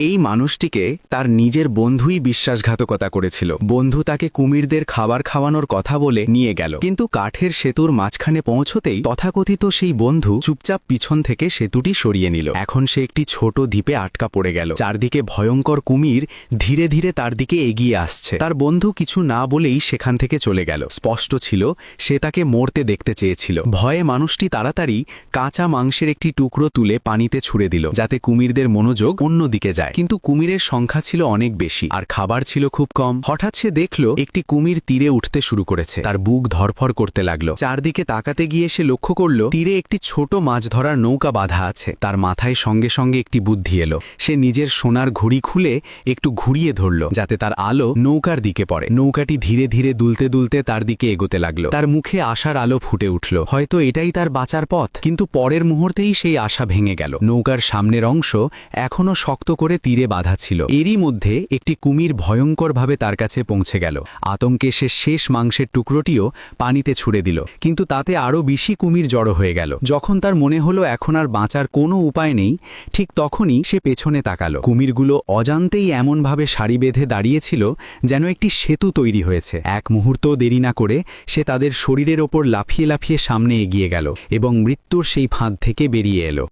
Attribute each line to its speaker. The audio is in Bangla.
Speaker 1: এই মানুষটিকে তার নিজের বন্ধুই বিশ্বাসঘাতকতা করেছিল। বন্ধু তাকে কুমিরদের খাবার খাওয়ানোর কথা বলে নিয়ে গেল, কিন্তু কাঠের সেতুর মাঝখানে পৌঁছতেই তথাকথিত সেই বন্ধু চুপচাপ পিছন থেকে সেতুটি সরিয়ে নিল। এখন সে একটি ছোট দ্বীপে আটকা পড়ে গেল। চারদিকে ভয়ঙ্কর কুমির ধীরে ধীরে তার দিকে এগিয়ে আসছে। তার বন্ধু কিছু না বলেই সেখান থেকে চলে গেল। স্পষ্ট ছিল সে তাকে মরতে দেখতে চেয়েছিল। ভয়ে মানুষটি তাড়াতাড়ি কাঁচা মাংসের একটি টুকরো তুলে পানিতে ছুঁড়ে দিল, যাতে কুমিরদের মনোযোগ অন্যদিকে যায়। কিন্তু কুমিরের সংখ্যা ছিল অনেক বেশি আর খাবার ছিল খুব কম। হঠাৎ সে দেখল একটি কুমির তীরে উঠতে শুরু করেছে। তার বুক ধরফর করতে লাগলো। চারদিকে তাকাতে গিয়ে সে লক্ষ্য করল তীরে একটি ছোট মাছ ধরার নৌকা বাঁধা আছে। তার মাথায় সঙ্গে সঙ্গে একটি বুদ্ধি এলো। সে নিজের সোনার ঘড়ি খুলে একটু ঘুরিয়ে ধরল, যাতে তার আলো নৌকার দিকে পড়ে। নৌকাটি ধীরে ধীরে দুলতে দুলতে তার দিকে এগোতে লাগলো। তার মুখে আশার আলো ফুটে উঠল। হয়তো এটাই তার বাঁচার পথ। কিন্তু পরের মুহূর্তেই সেই আশা ভেঙে গেল। নৌকার সামনের অংশ এখনো শক্ত করে তীরে বাঁধা ছিল। এরই মধ্যে একটি কুমির ভয়ঙ্করভাবে তার কাছে পৌঁছে গেল। আতঙ্কে সে শেষ মাংসের টুকরোটিও পানিতে ছুড়ে দিল, কিন্তু তাতে আরও বেশি কুমির জড়ো হয়ে গেল। যখন তার মনে হলো এখন আর বাঁচার কোনো উপায় নেই, ঠিক তখনই সে পেছনে তাকালো। কুমিরগুলো অজান্তেই এমনভাবে সারি বেঁধে দাঁড়িয়েছিল যেন একটি সেতু তৈরি হয়েছে। এক মুহূর্তও দেরি না করে সে তাদের শরীরের ওপর লাফিয়ে লাফিয়ে সামনে এগিয়ে গেল এবং মৃত্যুর সেই ফাঁদ থেকে বেরিয়ে এলো।